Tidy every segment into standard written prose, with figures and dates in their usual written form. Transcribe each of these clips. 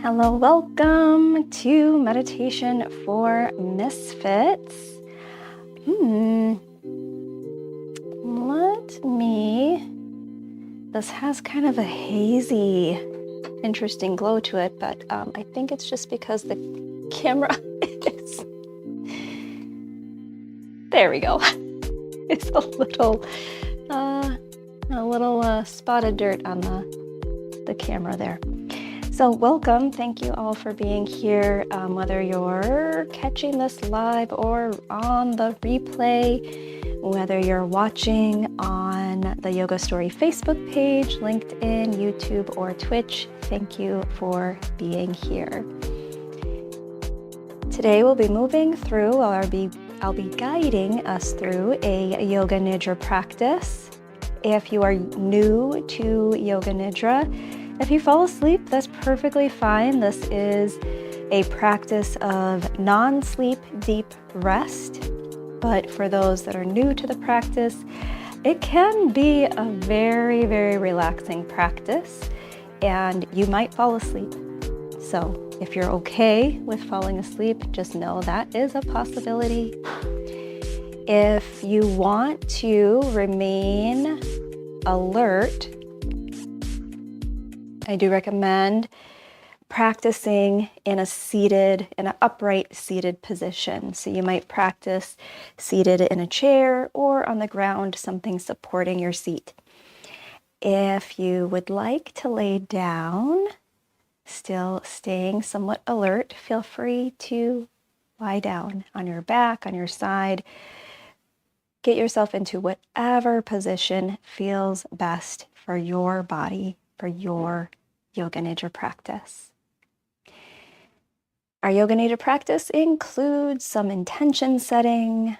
Hello, welcome to Meditation for Misfits. This has kind of a hazy, interesting glow to it, but I think it's just because the camera is, there we go. It's a little spotted dirt on the camera there. So welcome, thank you all for being here, whether you're catching this live or on the replay, whether you're watching on the Yoga Story Facebook page, LinkedIn, YouTube, or Twitch, thank you for being here. Today we'll be moving through, I'll be guiding us through a Yoga Nidra practice. If you are new to Yoga Nidra, if you fall asleep, that's perfectly fine. This is a practice of non-sleep deep rest. But for those that are new to the practice, it can be a very, very relaxing practice, and you might fall asleep. So if you're okay with falling asleep, just know that is a possibility. If you want to remain alert, I do recommend practicing in an upright seated position. So you might practice seated in a chair or on the ground, something supporting your seat. If you would like to lay down, still staying somewhat alert, feel free to lie down on your back, on your side. Get yourself into whatever position feels best for your body, for your Yoga Nidra practice. Our Yoga Nidra practice includes some intention setting,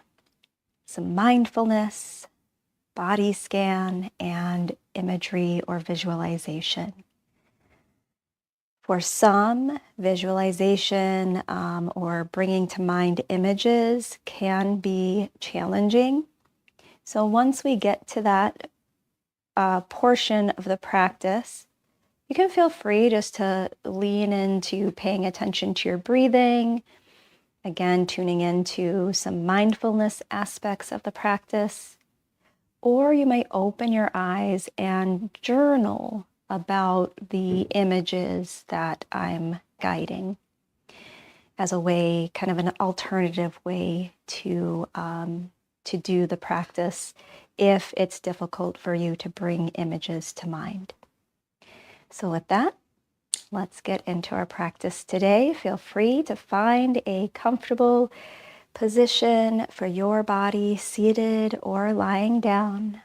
some mindfulness, body scan, and imagery or visualization. For some, visualization or bringing to mind images can be challenging. So once we get to that portion of the practice, you can feel free just to lean into paying attention to your breathing, again, tuning into some mindfulness aspects of the practice, or you might open your eyes and journal about the images that I'm guiding as a way, kind of an alternative way to do the practice if it's difficult for you to bring images to mind. So with that, let's get into our practice today. Feel free to find a comfortable position for your body, seated or lying down.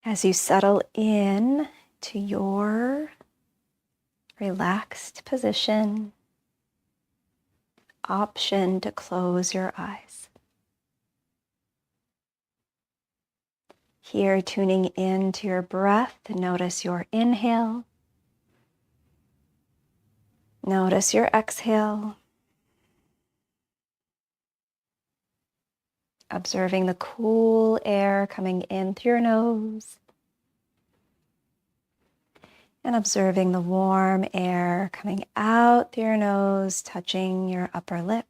As you settle in to your relaxed position, option to close your eyes. Here, tuning in to your breath, notice your inhale. Notice your exhale. Observing the cool air coming in through your nose. And observing the warm air coming out through your nose, touching your upper lip.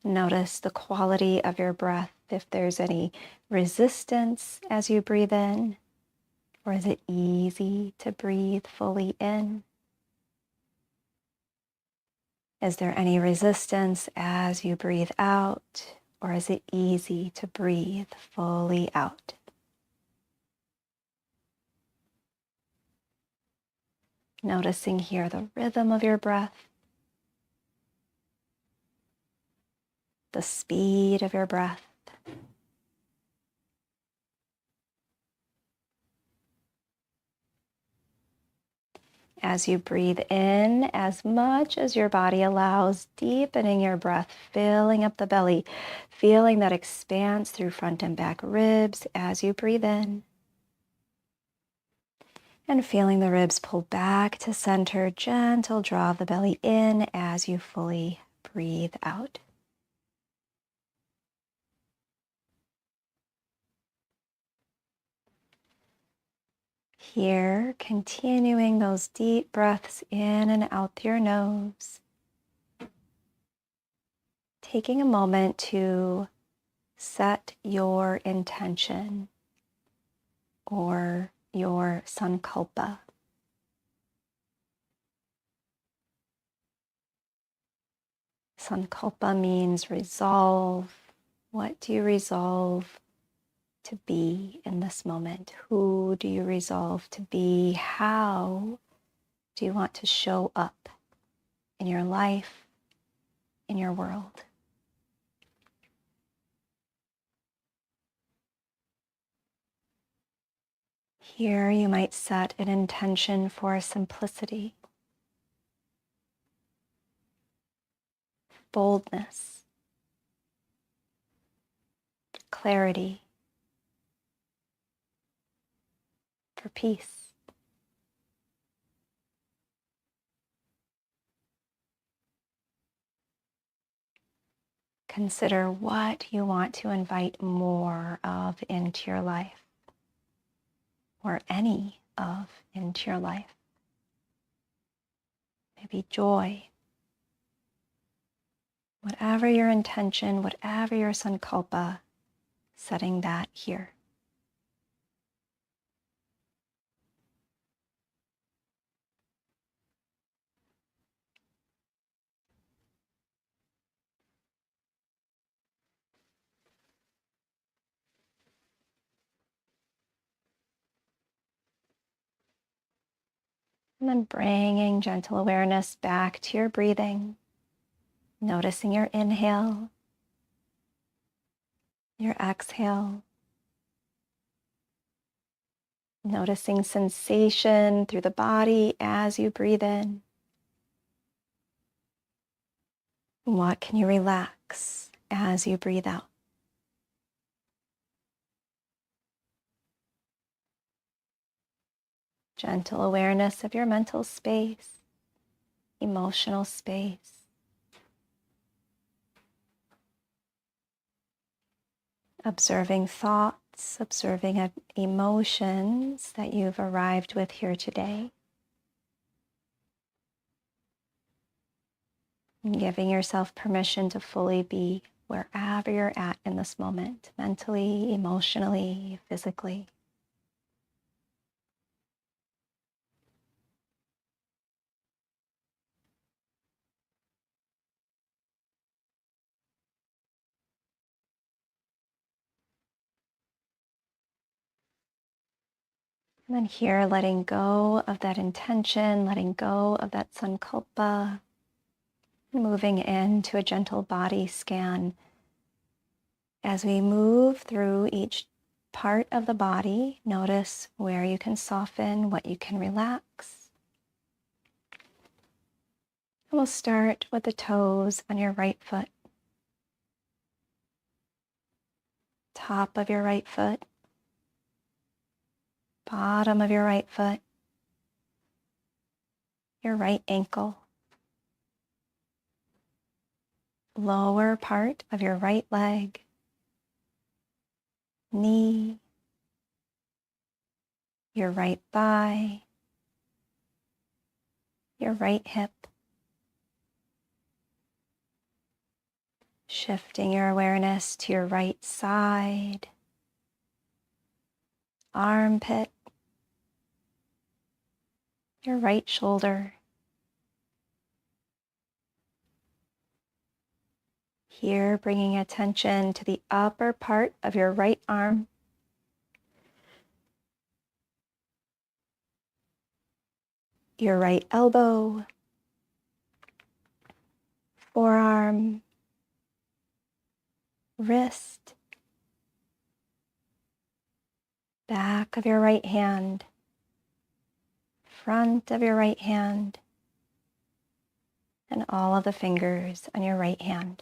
Notice the quality of your breath, if there's any resistance as you breathe in, or is it easy to breathe fully in? Is there any resistance as you breathe out, or is it easy to breathe fully out? Noticing here the rhythm of your breath, the speed of your breath. As you breathe in, as much as your body allows, deepening your breath, filling up the belly, feeling that expanse through front and back ribs as you breathe in. And feeling the ribs pull back to center, gentle draw of the belly in as you fully breathe out. Here, continuing those deep breaths in and out through your nose. Taking a moment to set your intention or your sankalpa. Sankalpa means resolve. What do you resolve to be in this moment? Who do you resolve to be? How do you want to show up in your life, in your world? Here you might set an intention for simplicity, boldness, clarity, for peace. Consider what you want to invite more of into your life, or any of into your life. Maybe joy. Whatever your intention, whatever your sankalpa, setting that here. And then bringing gentle awareness back to your breathing, noticing your inhale, your exhale, noticing sensation through the body as you breathe in. What can you relax as you breathe out? Gentle awareness of your mental space, emotional space. Observing thoughts, observing emotions that you've arrived with here today. And giving yourself permission to fully be wherever you're at in this moment, mentally, emotionally, physically. And then here, letting go of that intention, letting go of that sankalpa, moving into a gentle body scan. As we move through each part of the body, notice where you can soften, what you can relax. And we'll start with the toes on your right foot. Top of your right foot. Bottom of your right foot. Your right ankle. Lower part of your right leg. Knee. Your right thigh. Your right hip. Shifting your awareness to your right side, armpit, your right shoulder. Here, bringing attention to the upper part of your right arm, your right elbow, forearm, wrist, back of your right hand, front of your right hand, and all of the fingers on your right hand.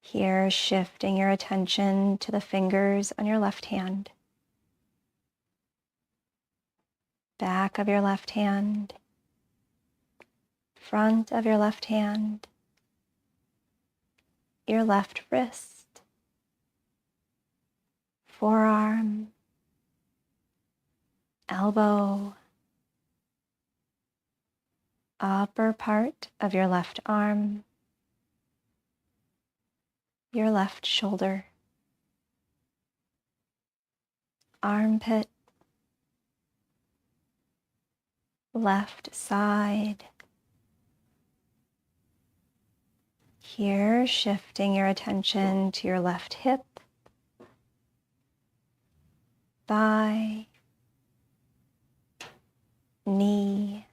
Here, shifting your attention to the fingers on your left hand, back of your left hand, front of your left hand, your left wrist, forearm, elbow, upper part of your left arm, your left shoulder, armpit, left side. Here, shifting your attention to your left hip, thigh, knee,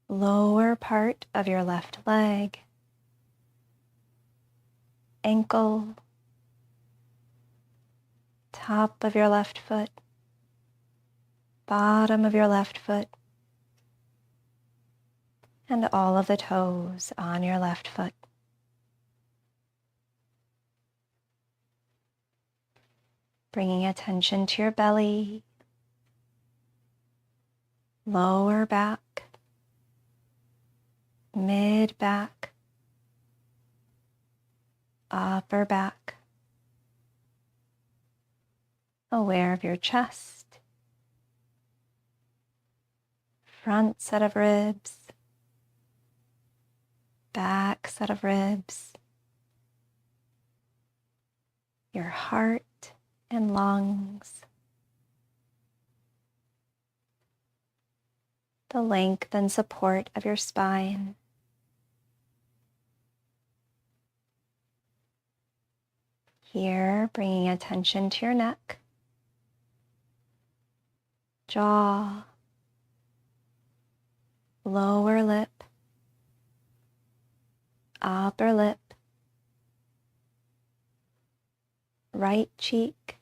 lower part of your left leg, ankle, top of your left foot, bottom of your left foot, and all of the toes on your left foot. Bringing attention to your belly, lower back, mid back, upper back. Aware of your chest, front set of ribs, back set of ribs, your heart and lungs, the length and support of your spine. Here, bringing attention to your neck, jaw, lower lip, upper lip, right cheek,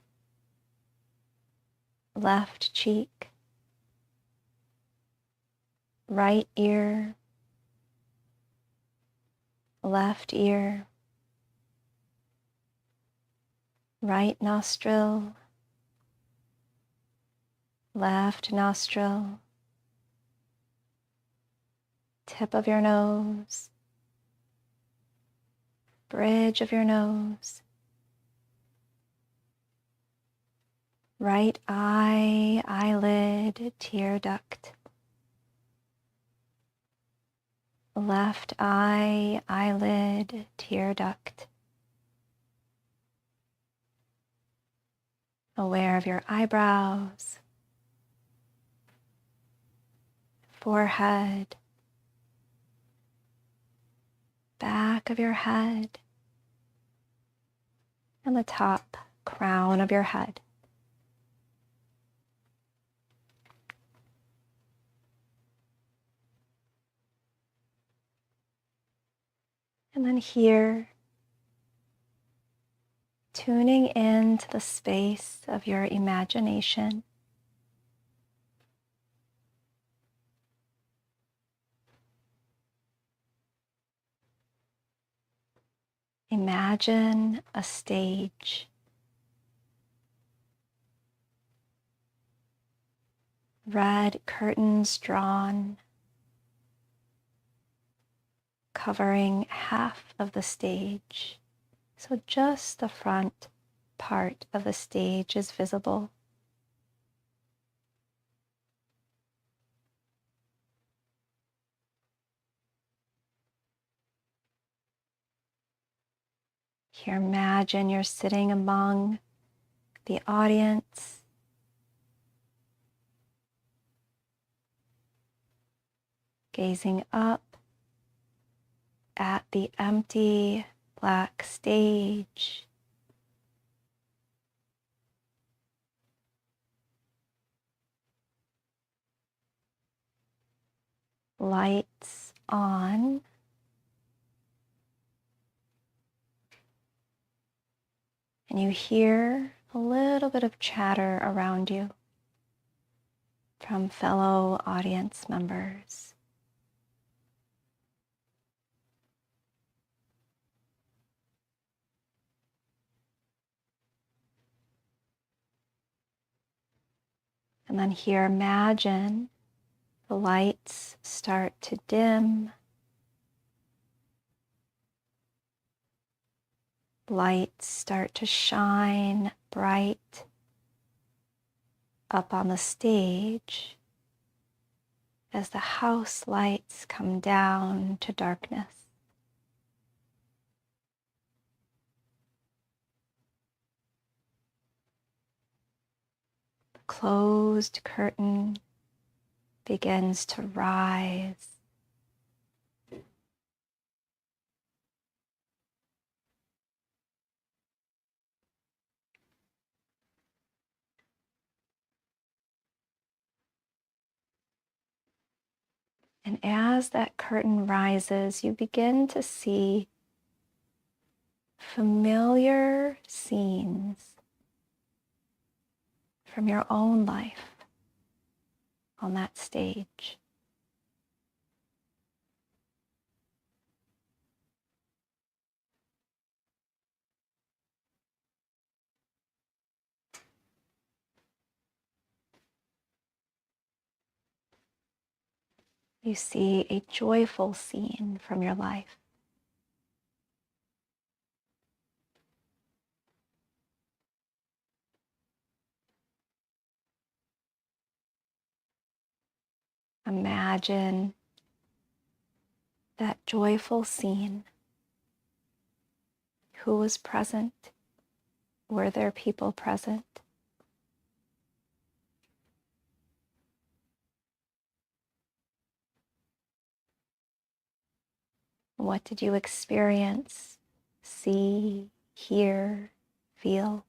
left cheek, right ear, left ear, right nostril, left nostril, tip of your nose, bridge of your nose, right eye, eyelid, tear duct, left eye, eyelid, tear duct. Aware of your eyebrows, forehead, back of your head, and the top crown of your head. And then here, tuning into the space of your imagination. Imagine a stage. Red curtains drawn, covering half of the stage. So just the front part of the stage is visible. Here, imagine you're sitting among the audience, gazing up at the empty black stage. Lights on. And you hear a little bit of chatter around you from fellow audience members. And then here, imagine the lights start to dim. Lights start to shine bright up on the stage as the house lights come down to darkness. The closed curtain begins to rise. And as that curtain rises, you begin to see familiar scenes from your own life on that stage. You see a joyful scene from your life. Imagine that joyful scene. Who was present? Were there people present? What did you experience, see, hear, feel?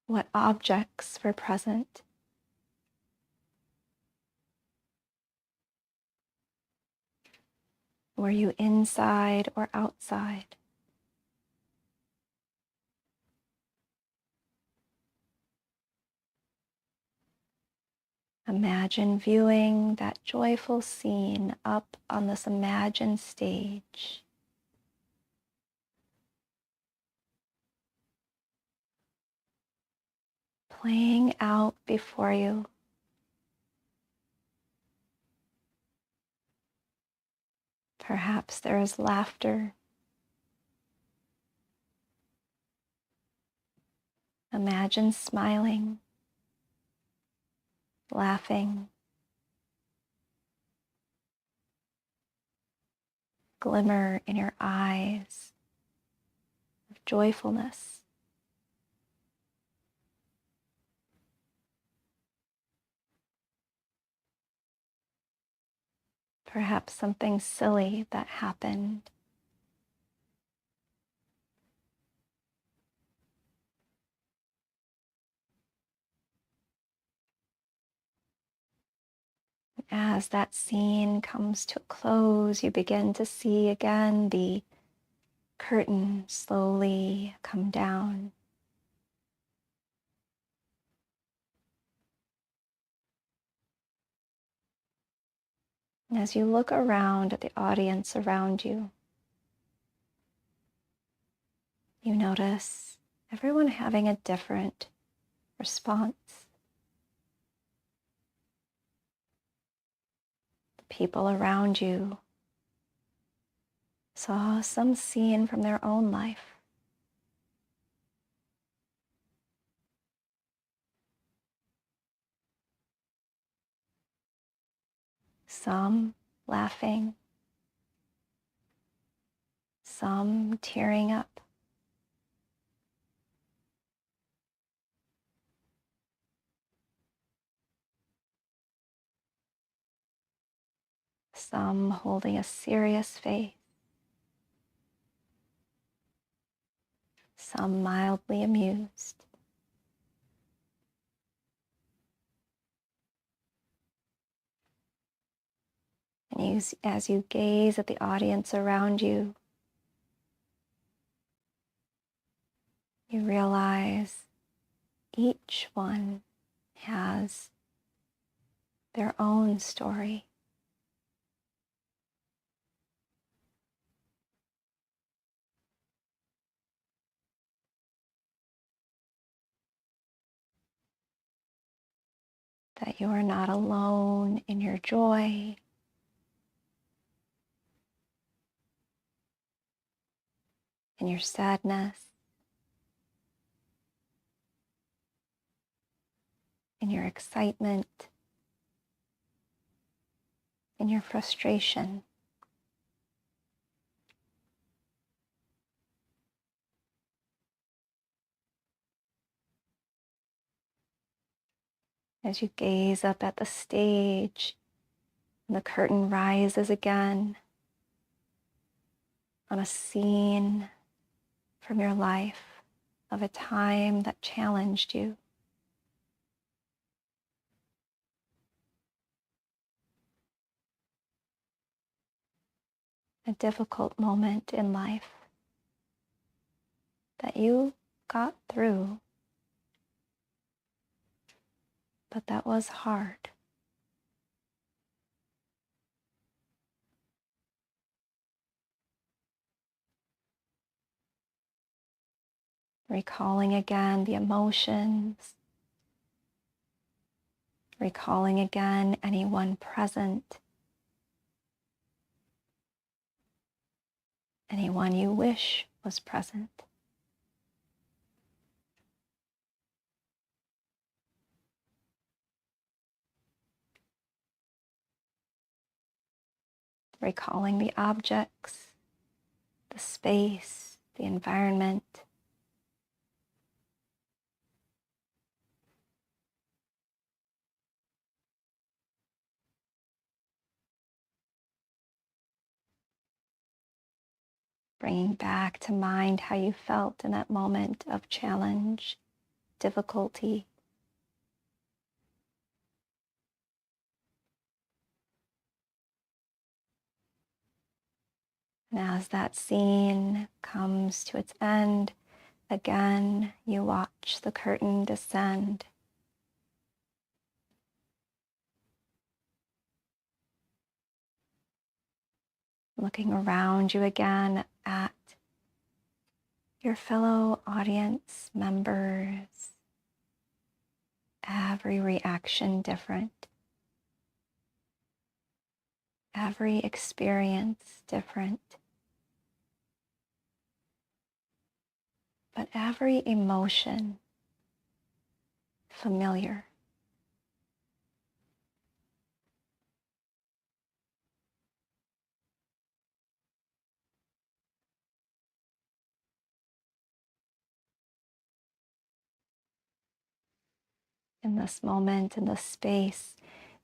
What objects were present? Were you inside or outside? Imagine viewing that joyful scene up on this imagined stage. Playing out before you. Perhaps there is laughter. Imagine smiling, laughing, glimmer in your eyes of joyfulness. Perhaps something silly that happened. As that scene comes to a close, you begin to see again the curtain slowly come down. And as you look around at the audience around you, you notice everyone having a different response. The people around you saw some scene from their own life. Some laughing, some tearing up. Some holding a serious face. Some mildly amused. And as you gaze at the audience around you, you realize each one has their own story. That that you are not alone in your joy, in your sadness, in your excitement, in your frustration. As you gaze up at the stage, and the curtain rises again on a scene from your life of a time that challenged you. A difficult moment in life that you got through, but that was hard. Recalling again the emotions, recalling again anyone present, anyone you wish was present. Recalling the objects, the space, the environment. Bringing back to mind how you felt in that moment of challenge, difficulty. And as that scene comes to its end, again, you watch the curtain descend. Looking around you again at your fellow audience members, every reaction different, every experience different, but every emotion familiar. In this moment, in this space,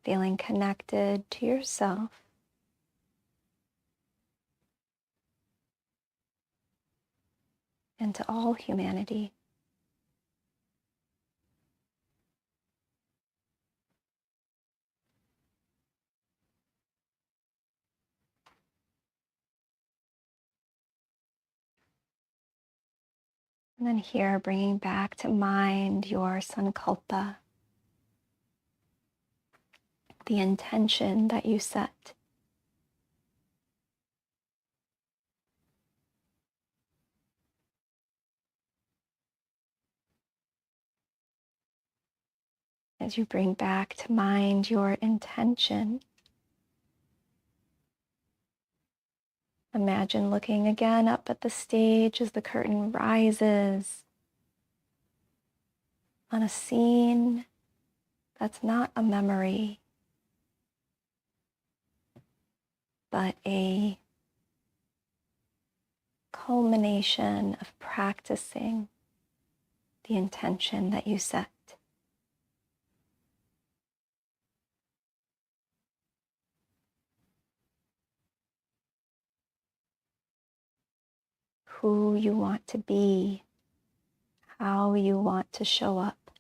feeling connected to yourself, and to all humanity. And then here, bringing back to mind your sankalpa, the intention that you set. As you bring back to mind your intention, imagine looking again up at the stage as the curtain rises on a scene that's not a memory, but a culmination of practicing the intention that you set. Who you want to be, how you want to show up.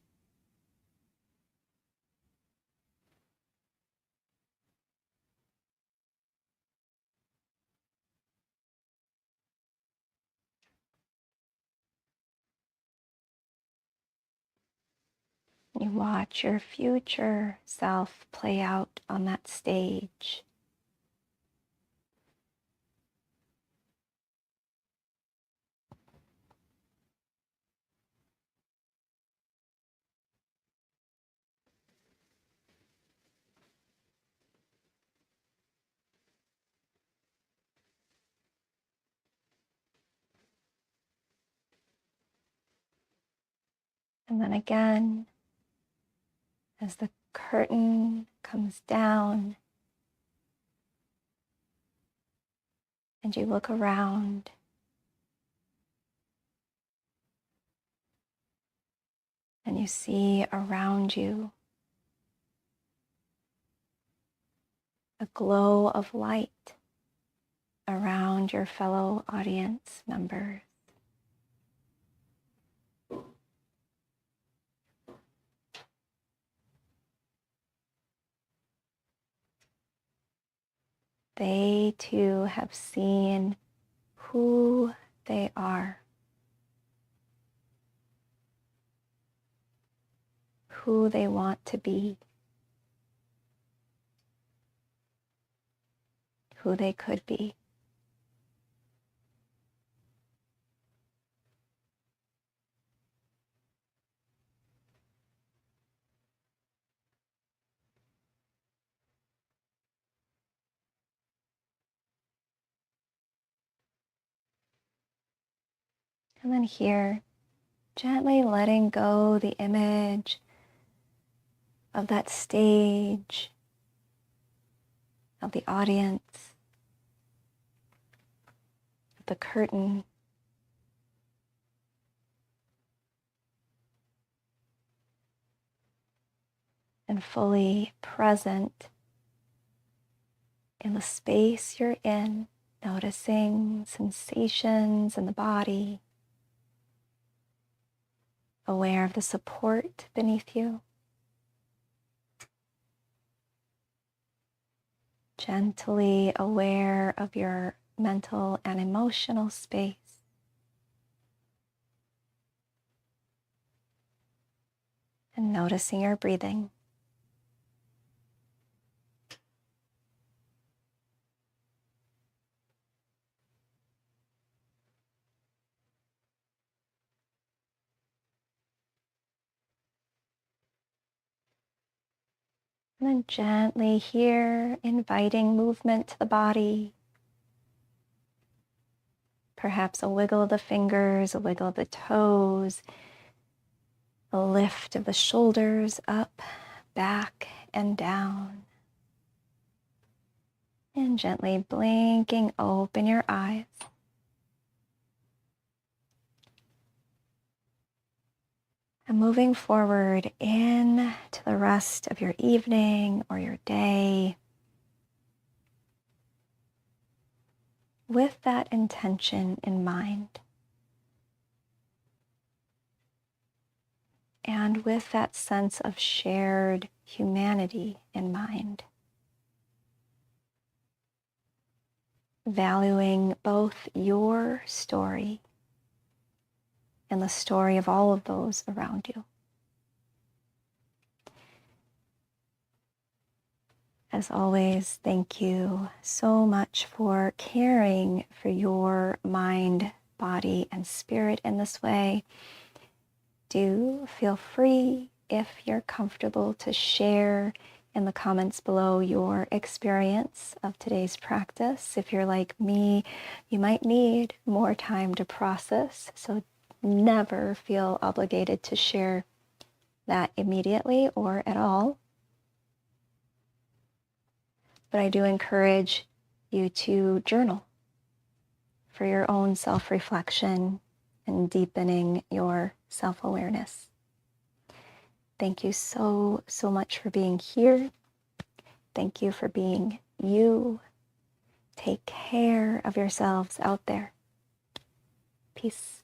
You watch your future self play out on that stage. And then again, as the curtain comes down and you look around, and you see around you a glow of light around your fellow audience members. They too have seen who they are, who they want to be, who they could be. And then here, gently letting go the image of that stage, of the audience, of the curtain. And fully present in the space you're in, noticing sensations in the body, aware of the support beneath you, gently aware of your mental and emotional space, and noticing your breathing. And then gently here, inviting movement to the body. Perhaps a wiggle of the fingers, a wiggle of the toes, a lift of the shoulders up, back, and down. And gently blinking open your eyes. And moving forward into the rest of your evening or your day with that intention in mind. And with that sense of shared humanity in mind. Valuing both your story and the story of all of those around you. As always, thank you so much for caring for your mind, body, and spirit in this way. Do feel free, if you're comfortable, to share in the comments below your experience of today's practice. If you're like me, you might need more time to process, so never feel obligated to share that immediately or at all. But I do encourage you to journal for your own self-reflection and deepening your self-awareness. Thank you so, so much for being here. Thank you for being you. Take care of yourselves out there. Peace.